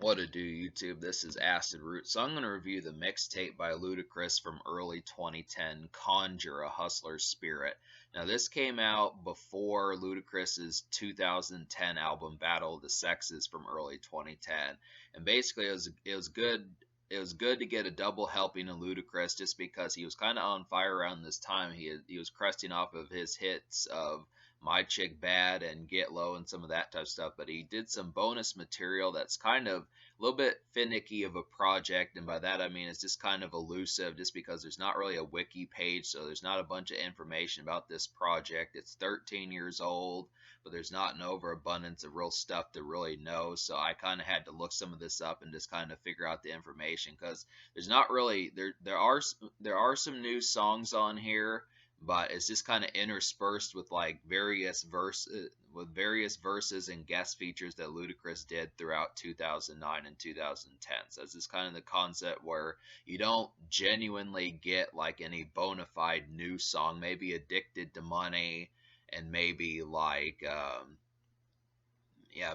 What to do, YouTube? This is Acid Root. So I'm going to review the mixtape by Ludacris from early 2010, Conjure, A Hustler's Spirit. Now, this came out before Ludacris's 2010 album, Battle of the Sexes, from early 2010. And basically, it was good. It was good to get a double helping of Ludacris just because he was kind of on fire around this time. He was cresting off of his hits of My Chick Bad and Get Low and some of that type of stuff, but he did some bonus material that's kind of a little bit finicky of a project, and by that I mean it's just kind of elusive just because there's not really a wiki page, so there's not a bunch of information about this project. It's 13 years old, but there's not an overabundance of real stuff to really know, so I kind of had to look some of this up and just kind of figure out the information because there's not really there are some new songs on here, but it's just kind of interspersed with like various verses and guest features that Ludacris did throughout 2009 and 2010. So it's just kind of the concept where you don't genuinely get like any bona fide new song, maybe Addicted to Money, and maybe like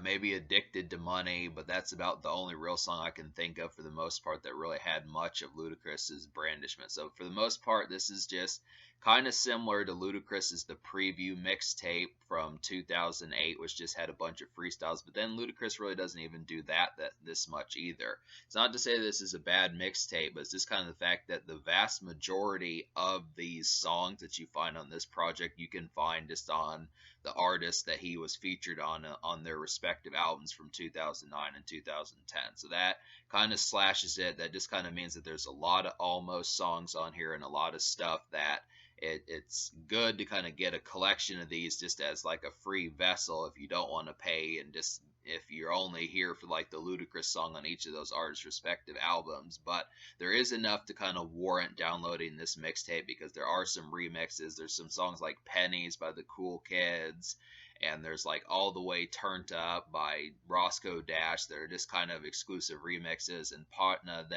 maybe Addicted to Money, but that's about the only real song I can think of for the most part that really had much of Ludacris's brandishment. So for the most part, this is just kind of similar to Ludacris's The Preview mixtape from 2008, which just had a bunch of freestyles, but then Ludacris really doesn't even do that this much either. It's not to say this is a bad mixtape, but it's just kind of the fact that the vast majority of these songs that you find on this project, you can find just on the artists that he was featured on their respective albums from 2009 and 2010. So that kind of slashes it. That just kind of means that there's a lot of almost songs on here and a lot of stuff that it's good to kind of get a collection of these just as like a free vessel if you don't want to pay, and just if you're only here for like the Ludacris song on each of those artists' respective albums. But there is enough to kind of warrant downloading this mixtape because there are some remixes. There's some songs like Pennies by the Cool Kids, and there's like All the Way Turned Up by Roscoe Dash that are just kind of exclusive remixes, and Partner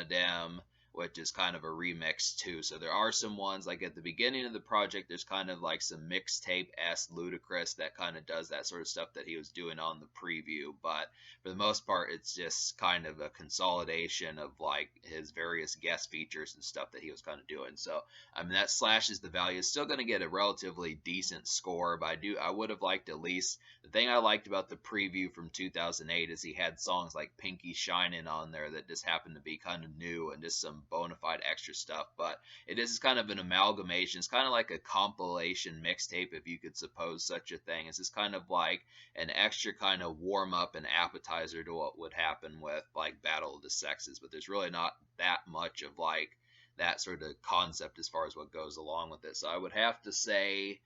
Dem, which is kind of a remix too. So there are some ones like at the beginning of the project, there's kind of like some mixtape-esque Ludacris that kind of does that sort of stuff that he was doing on the preview. But for the most part, it's just kind of a consolidation of like his various guest features and stuff that he was kind of doing. So I mean that slashes the value. It's still going to get a relatively decent score, but I would have liked at least, the thing I liked about the preview from 2008 is he had songs like Pinky Shining on there that just happened to be kind of new and just some bona fide extra stuff. But it is kind of an amalgamation. It's kind of like a compilation mixtape, if you could suppose such a thing. It's just kind of like an extra kind of warm up and appetizer to what would happen with like Battle of the Sexes, but there's really not that much of like that sort of concept as far as what goes along with it. So I would have to say,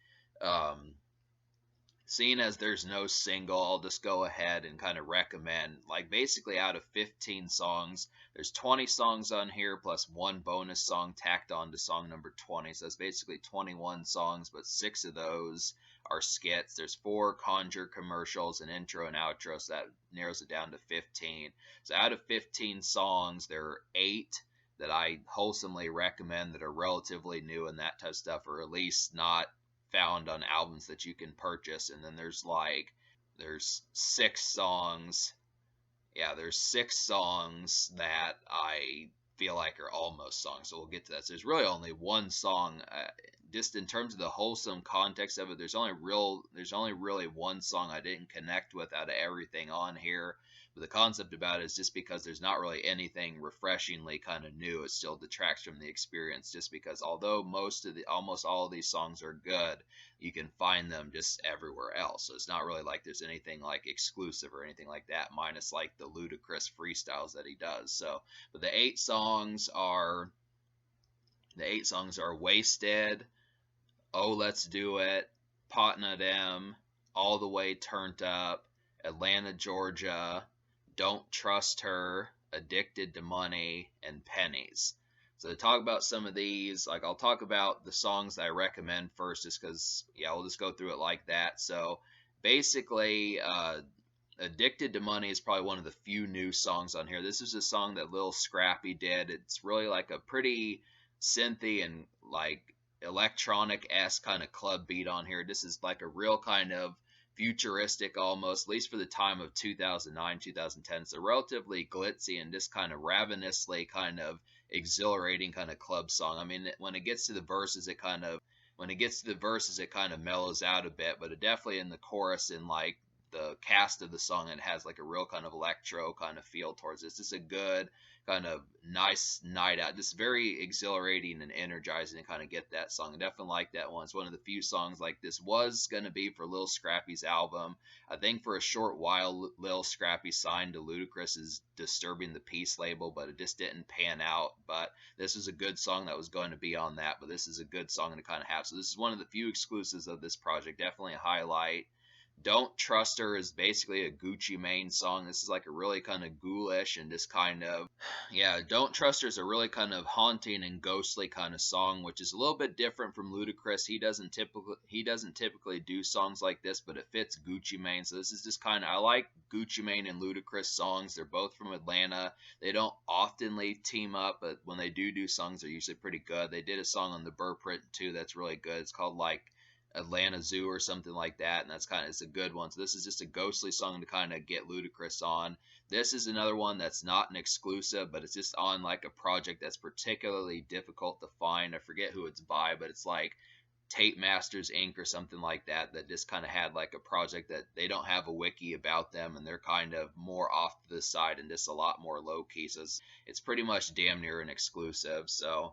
seeing as there's no single, I'll just go ahead and kind of recommend, like basically out of 15 songs, there's 20 songs on here plus one bonus song tacked on to song number 20. So that's basically 21 songs, but 6 of those are skits. There's 4 Conjure commercials, an intro and outro, so that narrows it down to 15. So out of 15 songs, there are 8 that I wholesomely recommend that are relatively new and that type of stuff, or at least not found on albums that you can purchase. And then there's 6 songs. Yeah, there's 6 songs that I feel like are almost songs, so we'll get to that. So there's really only one song, just in terms of the wholesome context of it, there's only really one song I didn't connect with out of everything on here. But the concept about it is just because there's not really anything refreshingly kind of new, it still detracts from the experience, just because although almost all of these songs are good, you can find them just everywhere else. So it's not really like there's anything like exclusive or anything like that, minus like the Ludacris freestyles that he does. So, but the 8 songs are Wasted, Oh Let's Do It, Partner Dem, All the Way Turned Up, Atlanta, Georgia, Don't Trust Her, Addicted to Money, and Pennies. So to talk about some of these, like I'll talk about the songs that I recommend first, just because, yeah, we'll just go through it like that. So basically, Addicted to Money is probably one of the few new songs on here. This is a song that Lil Scrappy did. It's really like a pretty synthy and like electronic-esque kind of club beat on here. This is like a real kind of futuristic almost, at least for the time of 2009, 2010. It's a relatively glitzy and just kind of ravenously kind of exhilarating kind of club song. I mean, when it gets to the verses, it kind of mellows out a bit, but it definitely in the chorus and like the cast of the song, it has like a real kind of electro kind of feel towards it. It's just a good kind of nice night out, just very exhilarating and energizing to kind of get that song. I definitely like that one. It's one of the few songs like this was going to be for Lil Scrappy's album. I think for a short while Lil Scrappy signed to Ludacris's Disturbing the Peace label, but it just didn't pan out. But this is a good song that was going to be on that, but this is a good song to kind of have. So this is one of the few exclusives of this project. Definitely a highlight. Don't Trust Her is basically a Gucci Mane song. This is like a really kind of ghoulish and just kind of, yeah, Don't Trust Her is a really kind of haunting and ghostly kind of song, which is a little bit different from Ludacris. He doesn't typically do songs like this, but it fits Gucci Mane. So this is just kind of, I like Gucci Mane and Ludacris songs. They're both from Atlanta. They don't oftenly team up, but when they do songs, they're usually pretty good. They did a song on the Burprint too that's really good. It's called like Atlanta Zoo or something like that, and it's a good one. So this is just a ghostly song to kind of get Ludacris on. This is another one that's not an exclusive, but it's just on like a project that's particularly difficult to find. I forget who it's by, but it's like Tape Masters Inc. or something like that, that just kind of had like a project that they don't have a wiki about them, and they're kind of more off to the side and just a lot more low key. So it's pretty much damn near an exclusive. So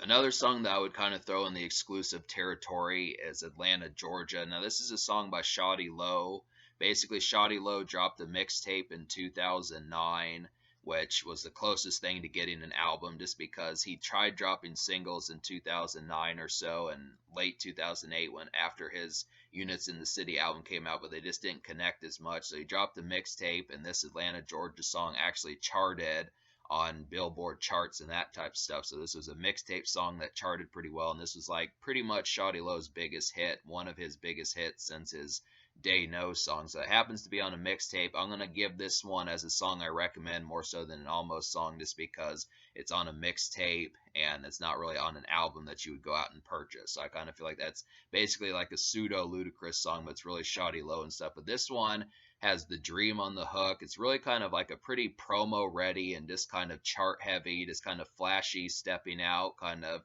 another song that I would kind of throw in the exclusive territory is Atlanta, Georgia. Now, this is a song by Shawty Lo. Basically, Shawty Lo dropped a mixtape in 2009, which was the closest thing to getting an album just because he tried dropping singles in 2009 or so and late 2008 when after his Units in the City album came out, but they just didn't connect as much. So he dropped a mixtape, and this Atlanta, Georgia song actually charted on Billboard charts and that type of stuff. So this was a mixtape song that charted pretty well, and this was like pretty much Shawty Lo's biggest hit, one of his biggest hits since his Day No song. So it happens to be on a mixtape. I'm going to give this one as a song I recommend more so than an almost song just because it's on a mixtape and it's not really on an album that you would go out and purchase. So I kind of feel like that's basically like a pseudo Ludacris song, but it's really Shawty Lo and stuff. But this one has The Dream on the hook. It's really kind of like a pretty promo ready and just kind of chart heavy, just kind of flashy, stepping out, kind of,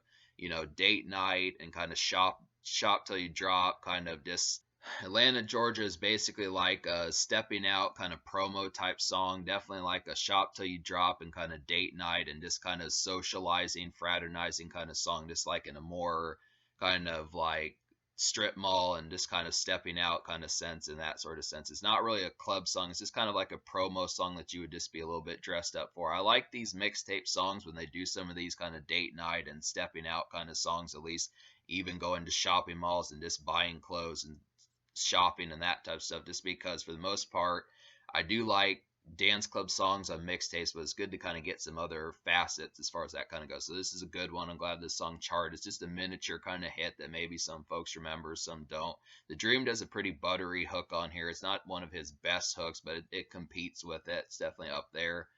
date night and kind of shop till you drop, kind of just Atlanta, Georgia is basically like a stepping out kind of promo type song. Definitely like a shop till you drop and kind of date night and just kind of socializing, fraternizing kind of song, just like in a more kind of like strip mall and just kind of stepping out kind of sense in that sort of sense. It's not really a club song. It's just kind of like a promo song that you would just be a little bit dressed up for. I like these mixtape songs when they do some of these kind of date night and stepping out kind of songs, at least even going to shopping malls and just buying clothes and shopping and that type of stuff, just because for the most part I do like dance club songs on mixtapes, but it's good to kind of get some other facets as far as that kind of goes. So this is a good one. I'm glad this song charted. It's just a miniature kind of hit that maybe some folks remember, some don't. The Dream does a pretty buttery hook on here. It's not one of his best hooks, but it competes with it. It's definitely up there.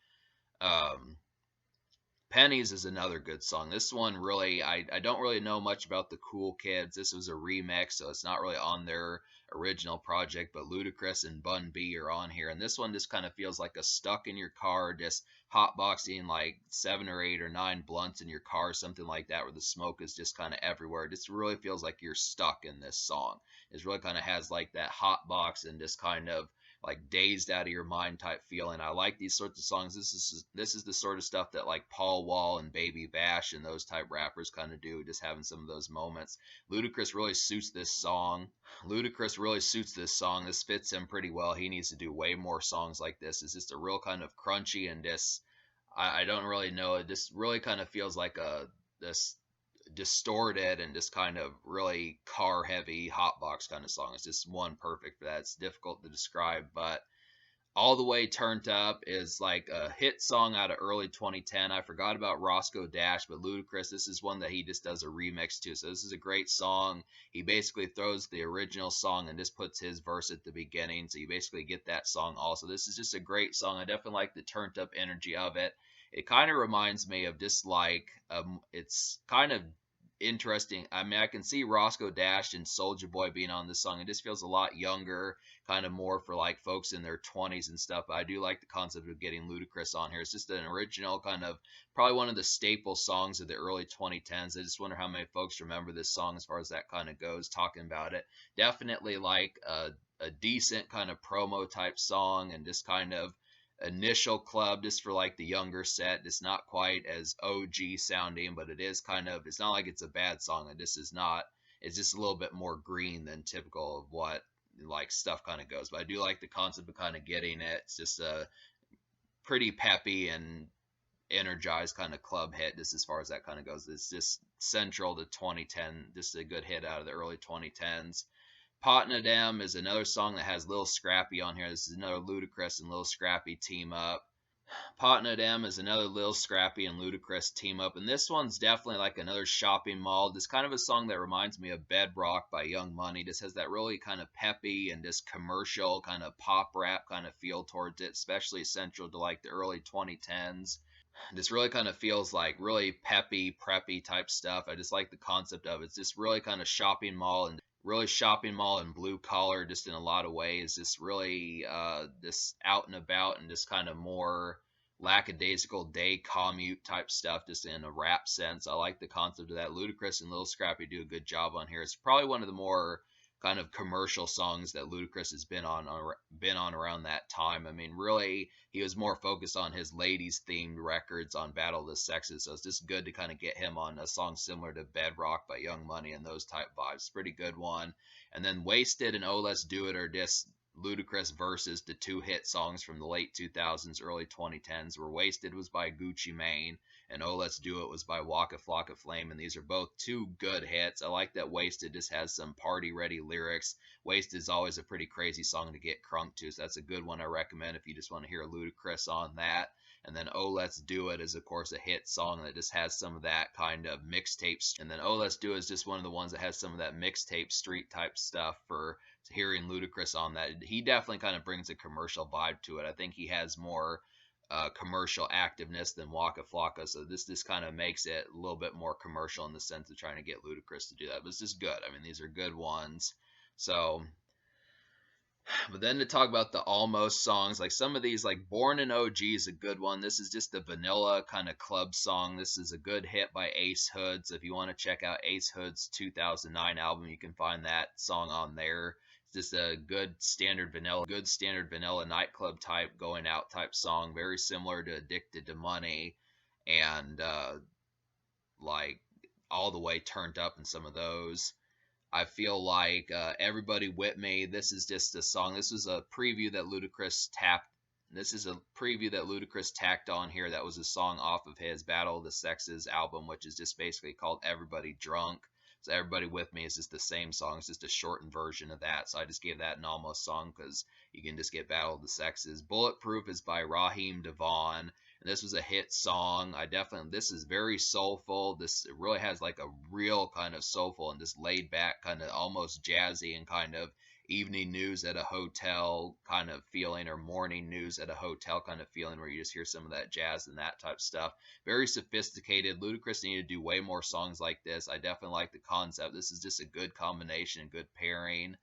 Pennies is another good song. This one really, I don't really know much about the Cool Kids. This was a remix, so it's not really on their original project, but Ludacris and Bun B are on here. And this one just kind of feels like a stuck in your car, just hotboxing like 7 or 8 or 9 blunts in your car, something like that, where the smoke is just kind of everywhere. It just really feels like you're stuck in this song. It really kind of has like that hotbox and just kind of like dazed out of your mind type feeling. I like these sorts of songs. This is the sort of stuff that like Paul Wall and Baby Bash and those type rappers kind of do, just having some of those moments. Ludacris really suits this song. This fits him pretty well. He needs to do way more songs like this. It's just a real kind of crunchy and just I don't really know. It just really kind of feels like this distorted and just kind of really car heavy hotbox kind of song. It's just one perfect for that. It's difficult to describe, but All the Way Turned Up is like a hit song out of early 2010. I forgot about Roscoe Dash, but Ludacris, this is one that he just does a remix to. So this is a great song. He basically throws the original song and just puts his verse at the beginning. So you basically get that song also. This is just a great song. I definitely like the turned up energy of it. It kind of reminds me of just like, it's kind of interesting. I mean, I can see Roscoe Dash and Soulja Boy being on this song. It just feels a lot younger, kind of more for like folks in their 20s and stuff. But I do like the concept of getting Ludacris on here. It's just an original kind of probably one of the staple songs of the early 2010s. I just wonder how many folks remember this song as far as that kind of goes, talking about it. Definitely like a decent kind of promo type song, and just kind of initial club just for like the younger set. It's not quite as OG sounding, but it is kind of, it's not like it's a bad song. It just is not, it's just a little bit more green than typical of what like stuff kind of goes. But I do like the concept of kind of getting it. It's just a pretty peppy and energized kind of club hit, just as far as that kind of goes. It's just central to 2010, just a good hit out of the early 2010s. Potna Dem is another song that has Lil Scrappy on here. This is another Ludacris and Lil Scrappy team up. Potna Dem is another Lil Scrappy and Ludacris team up, and this one's definitely like another shopping mall. This kind of a song that reminds me of Bedrock by Young Money. This has that really kind of peppy and just commercial kind of pop rap kind of feel towards it, especially central to like the early 2010s. This really kind of feels like really peppy, preppy type stuff. I just like the concept of it. It's just really kind of shopping mall and blue collar, just in a lot of ways. Just really this out and about and just kind of more lackadaisical day commute type stuff, just in a rap sense. I like the concept of that. Ludacris and Lil Scrappy do a good job on here. It's probably one of the more kind of commercial songs that Ludacris has been on around that time. I mean, really, he was more focused on his ladies themed records on Battle of the Sexes, so it's just good to kind of get him on a song similar to Bedrock by Young Money and those type vibes. Pretty good one. And then Wasted and Oh Let's Do It are just Ludacris versus the two hit songs from the late 2000s, early 2010s, where Wasted was by Gucci Mane and Oh Let's Do It was by Waka Flocka Flame, and these are both two good hits. I like that Wasted just has some party ready lyrics. Wasted is always a pretty crazy song to get crunk to, so that's a good one I recommend if you just want to hear Ludacris on that. And then Oh Let's Do It is of course a hit song that just has some of that kind of mixtape. And then Oh Let's Do It is just one of the ones that has some of that mixtape street type stuff for hearing Ludacris on that. He definitely kind of brings a commercial vibe to it. I think he has more commercial activeness than Waka Flocka, so this kind of makes it a little bit more commercial in the sense of trying to get Ludacris to do that. But it's just good. I mean, these are good ones. So, but then to talk about the almost songs, like some of these, like Born in OG is a good one. This is just a vanilla kind of club song. This is a good hit by Ace Hood. So if you want to check out Ace Hood's 2009 album, you can find that song on there. Just a good standard vanilla nightclub type going out type song, very similar to Addicted to Money and like All the Way Turned Up in some of those. I feel like Everybody With Me, this is just a song. This is a preview that Ludacris tacked on here. That was a song off of his Battle of the Sexes album, which is just basically called Everybody Drunk. So Everybody With Me is just the same song. It's just a shortened version of that. So I just gave that an almost song because you can just get Battle of the Sexes. Bulletproof is by Raheem Devon. And this was a hit song. This is very soulful. This really has like a real kind of soulful and just laid back, kind of almost jazzy and kind of evening news at a hotel kind of feeling, or morning news at a hotel kind of feeling, where you just hear some of that jazz and that type of stuff. Very sophisticated. Ludacris needed to do way more songs like this. I definitely like the concept. This is just a good combination, good pairing.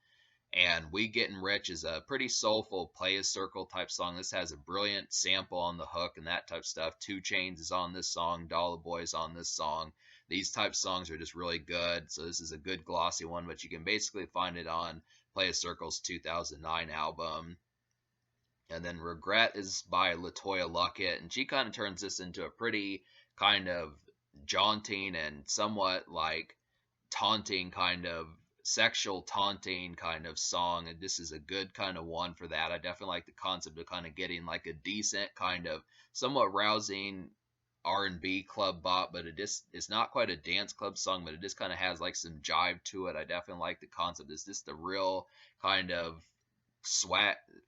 And We Getting Rich is a pretty soulful Play a Circle type song. This has a brilliant sample on the hook and that type of stuff. 2 Chainz is on this song. Dollar Boy is on this song. These type songs are just really good. So this is a good glossy one, but you can basically find it on Play a Circle's 2009 album. And then Regret is by LaToya Luckett, and she kind of turns this into a pretty kind of jaunting and somewhat like taunting kind of sexual taunting kind of song, and this is a good kind of one for that. I definitely like the concept of kind of getting like a decent kind of somewhat rousing R&B club bop, but it's not quite a dance club song, but it just kind of has like some jive to it. I definitely like the concept. It's just the real kind of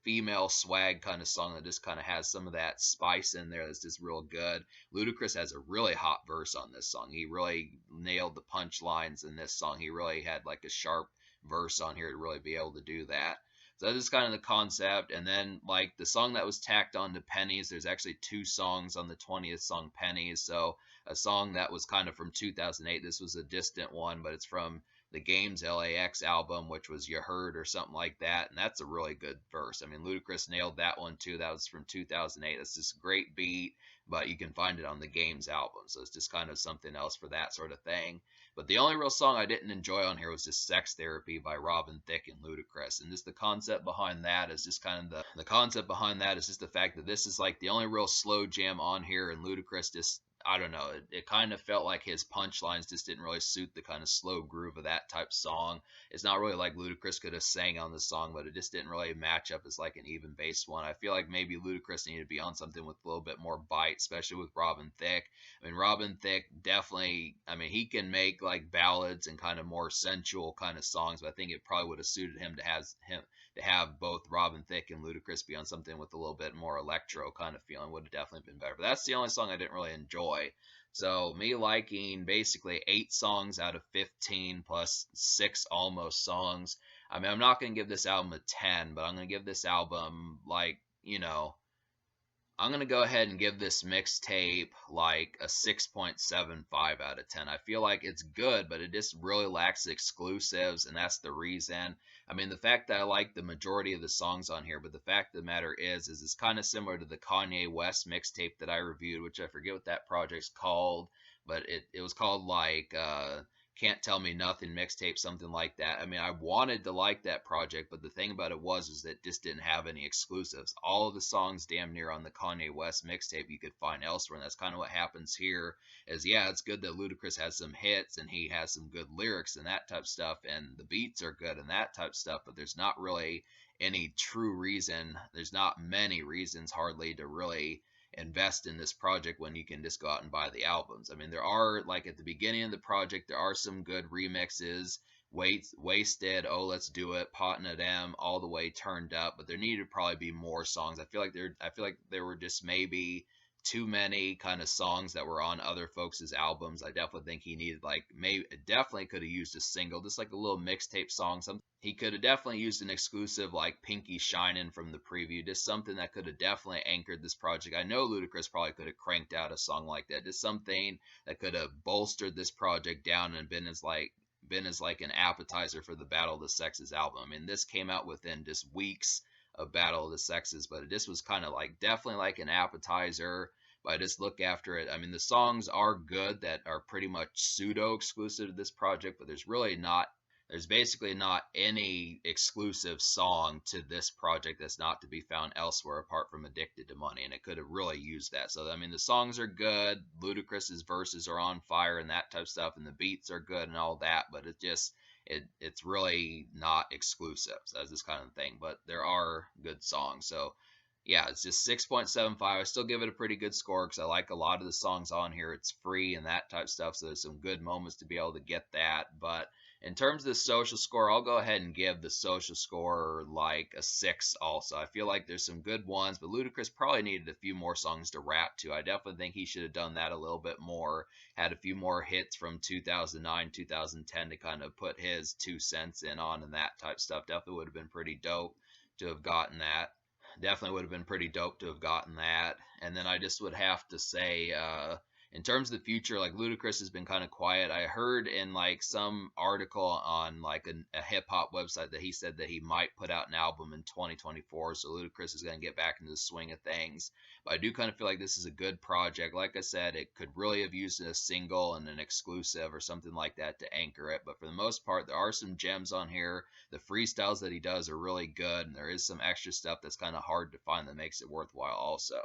female swag kind of song that just kind of has some of that spice in there that's just real good. Ludacris has a really hot verse on this song. He really nailed the punchlines in this song. He really had like a sharp verse on here to really be able to do that. So that is kind of the concept. And then like the song that was tacked on to Pennies, there's actually two songs on the 20th song Pennies. So a song that was kind of from 2008. This was a distant one, but it's from the Games LAX album, which was You Heard or something like that. And that's a really good verse. I mean, Ludacris nailed that one too. That was from 2008. That's just a great beat, but you can find it on the Games album. So it's just kind of something else for that sort of thing. But the only real song I didn't enjoy on here was just Sex Therapy by Robin Thicke and Ludacris. And just the concept behind that is just kind of the concept behind that is just the fact that this is like the only real slow jam on here, and Ludacris just, I don't know, it kind of felt like his punchlines just didn't really suit the kind of slow groove of that type song. It's not really like Ludacris could have sang on the song, but it just didn't really match up as like an even bass one. I feel like maybe Ludacris needed to be on something with a little bit more bite, especially with Robin Thicke. I mean, Robin Thicke definitely, I mean, he can make like ballads and kind of more sensual kind of songs, but I think it probably would have suited him to have both Robin Thicke and Ludacris be on something with a little bit more electro kind of feeling would have definitely been better. But that's the only song I didn't really enjoy. So me liking basically 8 songs out of 15 plus 6 almost songs. I mean, I'm not going to give this album a 10, but I'm going to give this album like, you know, I'm going to go ahead and give this mixtape like a 6.75 out of 10. I feel like it's good, but it just really lacks exclusives, and that's the reason. I mean, the fact that I like the majority of the songs on here, but the fact of the matter is it's kind of similar to the Kanye West mixtape that I reviewed, which I forget what that project's called, but it was called like can't Tell Me Nothing mixtape, something like that. I mean, I wanted to like that project, but the thing about it was is that it just didn't have any exclusives. All of the songs damn near on the Kanye West mixtape you could find elsewhere, and that's kind of what happens here. Is yeah, it's good that Ludacris has some hits and he has some good lyrics and that type of stuff, and the beats are good and that type of stuff, but there's not really any true reason. There's not many reasons hardly to really invest in this project when you can just go out and buy the albums. I mean, there are, like at the beginning of the project, there are some good remixes. Wasted, Oh Let's Do It, Pot and M, All the Way Turned Up, but there needed to probably be more songs. I feel like there were just maybe too many kind of songs that were on other folks' albums. I definitely think he needed like maybe definitely could have used a single, just like a little mixtape song. Something he could have definitely used an exclusive like Pinky Shinin' from the preview, just something that could have definitely anchored this project. I know Ludacris probably could have cranked out a song like that, just something that could have bolstered this project down and been as like an appetizer for the Battle of the Sexes album. I mean, this came out within just weeks of Battle of the Sexes, but this was kind of like definitely like an appetizer. But I just look after it. I mean, the songs are good that are pretty much pseudo exclusive to this project, but there's basically not any exclusive song to this project that's not to be found elsewhere apart from Addicted to Money, and it could have really used that. So I mean, the songs are good, Ludacris's verses are on fire and that type of stuff, and the beats are good and all that, but it's really not exclusive. So that's this kind of thing, but there are good songs. So yeah, it's just 6.75. I still give it a pretty good score because I like a lot of the songs on here. It's free and that type of stuff, so there's some good moments to be able to get that. But in terms of the social score, I'll go ahead and give the social score like a 6 also. I feel like there's some good ones, but Ludacris probably needed a few more songs to rap to. I definitely think he should have done that a little bit more, had a few more hits from 2009, 2010 to kind of put his 2 cents in on and that type stuff. Definitely would have been pretty dope to have gotten that. Definitely would have been pretty dope to have gotten that. And then I just would have to say, in terms of the future, like Ludacris has been kind of quiet. I heard in like some article on like a hip hop website that he said that he might put out an album in 2024. So Ludacris is going to get back into the swing of things. But I do kind of feel like this is a good project. Like I said, it could really have used a single and an exclusive or something like that to anchor it. But for the most part, there are some gems on here. The freestyles that he does are really good, and there is some extra stuff that's kind of hard to find that makes it worthwhile also.